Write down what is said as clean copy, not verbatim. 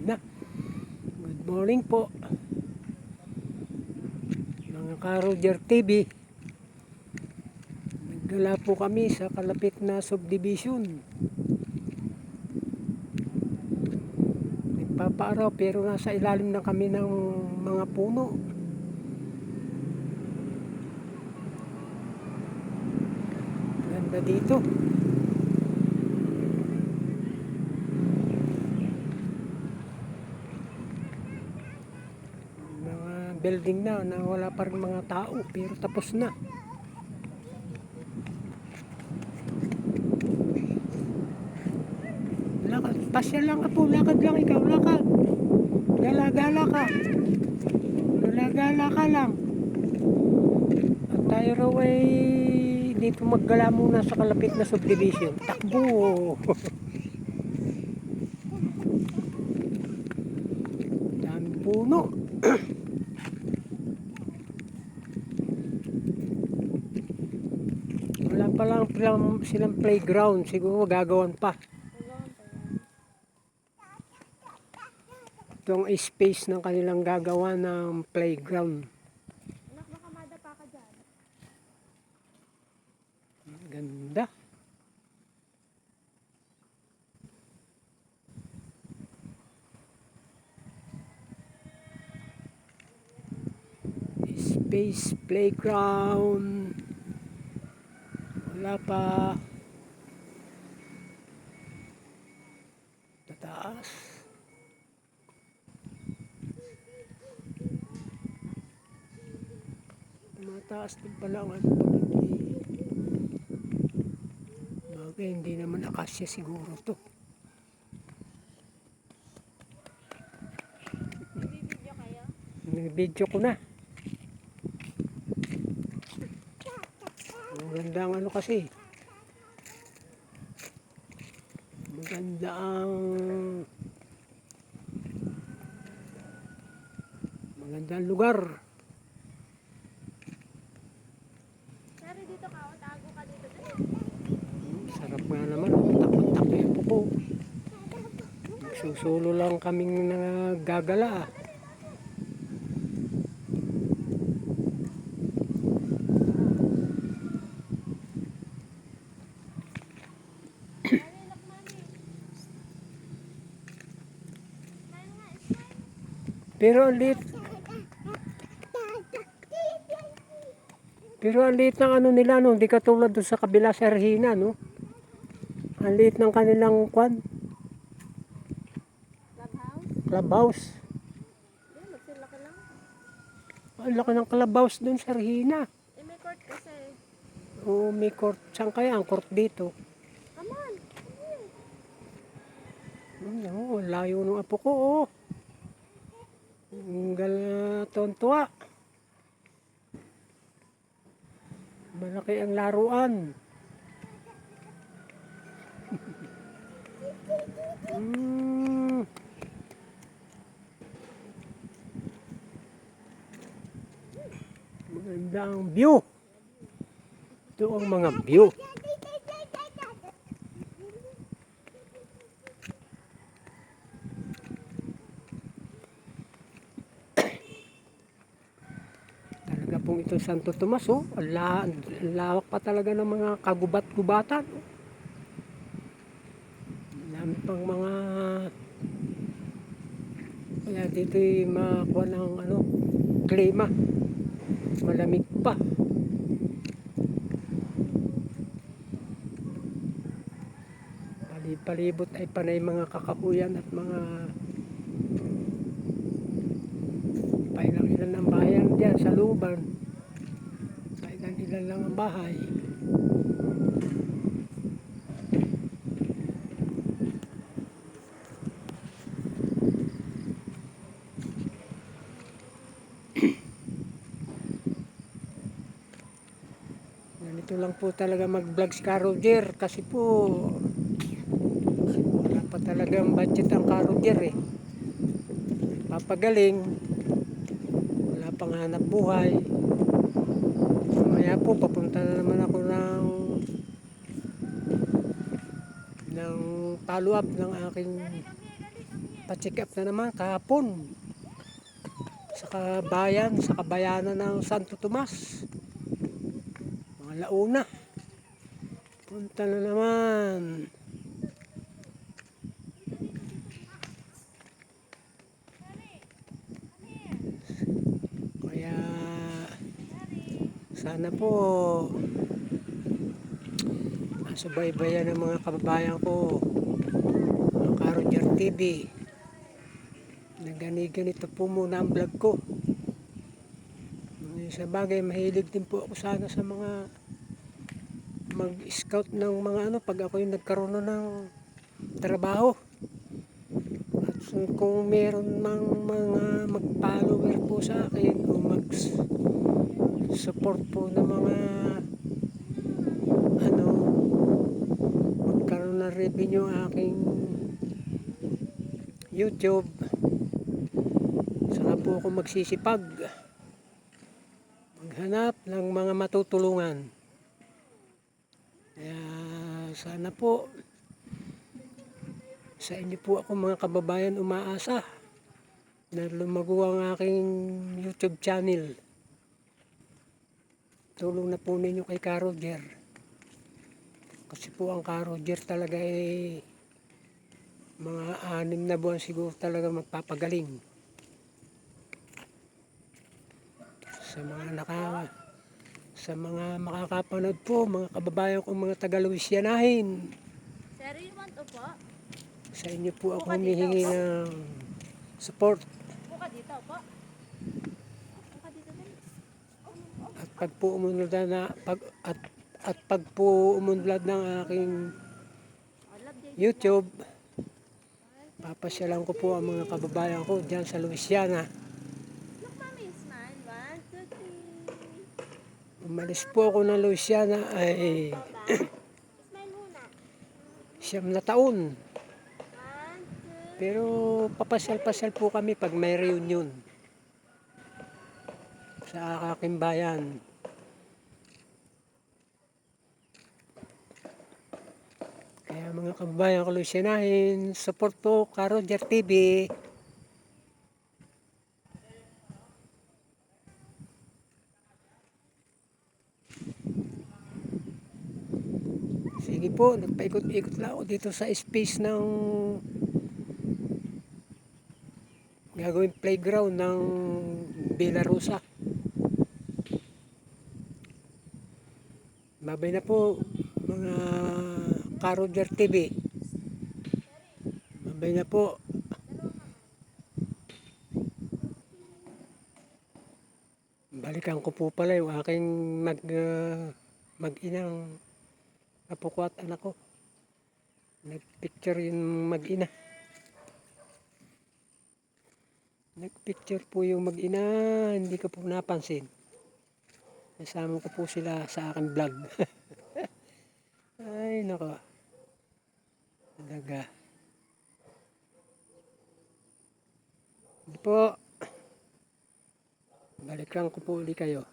na. Good morning po mga ka-Roger TV. Naggala po kami sa kalapit na subdivision. Nagpapaaraw pero nasa ilalim na kami ng mga puno. Ganda dito. Building na wala pa rin mga tao pero tapos na. Lakad, pasya lang po, lakad lang ikaw, lakad. Gala-gala ka. Gala-gala ka lang. At tayo raw ay dito maggala muna sa kalapit na subdivision. Takbo! Daming puno. Wala pa lang silang playground. Siguro gagawan pa. Itong space ng kanilang gagawa ng playground. Anak, baka madapa ka dyan. Ganda. Space playground. Wala pa. Tataas. Mataas din pala ang bagay, hindi naman akasya siguro to. Nagbibideo kayo? Nag-video ko na. Maganda ang ano kasi. Maganda ang magandang lugar. Sari dito ka, o tago ka dito. Sarap nga naman. Takot-takot yung pupo. Susulo lang kaming nagagala. Pero ang liit. Pero ang liit ng ano nila, no? Hindi katulad doon sa kabila sa Regina, no? Ang liit ng kanilang kwan. Clubhouse? Clubhouse. Yan, magsilaki lang. Ang laki ng clubhouse doon sa Regina. Eh, may court kasi. Oo, may court. Saan kaya ang court dito? Come on! Oo, layo ng apo ko, oh. Ang tontua. Malaki ang laruan. Maganda ang view. Ito ang mga view. Talaga pong ito Santo Tomas, oh. Ang lawak pa talaga ng mga kagubat-gubatan. Oh. Dami pang mga kaya dito makuha ng ano, klima. Malamig pa. Palibot ay panay mga kakahuyan at mga pailang-ilan ang bayan dyan sa Luban. Pailang-ilan lang ang bahay. Ganito lang po talaga mag-vlog si ka-Roger kasi po wala pa talagang budget ang ka-Roger eh. Papagaling, wala pang hanap buhay. Mamaya po papunta na naman ako ng follow up ng aking Pa-check up na naman kahapon. Sa kabayanan ng Santo Tomas. Mga launa. Punta na naman. Kaya sana po subaybayan ng mga kababayan ko ang Karoger TV. Ganito po muna ang vlog ko. Sa bagay, mahilig din po ako sana sa mga mag-scout ng mga pag ako yung nagkaroon na ng trabaho. At kung meron mang mga mag-follower po sa akin o mag-support po ng mga magkaroon ng revenue aking YouTube, saka po ako magsisipag maghanap ng mga matutulungan. Kaya sana po sa inyo po ako mga kababayan umaasa na lumago ang aking YouTube channel. Tulong na po ninyo kay Karoger. Kasi po ang Karoger talaga mga 6 na buwan siguro talaga magpapagaling. Sa mga makakapanood po, mga kababayan kong mga taga-Louisianahin. Sir, you want upo? Sa inyo po ako humihingi ng support. Buka dito, upo. Buka dito din. At pag po umunlad ng aking YouTube, papasyalan ko po ang mga kababayan ko diyan sa Louisiana. Look, mommy, smile. 1, 2, 3. Umalis po ako ng Louisiana ay Smile muna. 9 na taon. 1, 2. Pero papasyal-pasyal po kami pag may reunion sa aking bayan. Kaya mga kababayan ko Louisianahin, support po Karoger TV. Sige po, nagpaikot-ikot lang ako dito sa space ng gagawing playground ng Villa Rosa. Babay na po mga Karoger TV. Babay na po. Balikan ko po pala yung aking mag-inang apo ko at anak ko. Nagpicture yung mag-ina. Nagpicture po yung mag-ina, hindi ko po napansin. Nasama ko po sila sa aking vlog. Ay, nako. Talaga. Hindi po. Balikan ko po ulit kayo.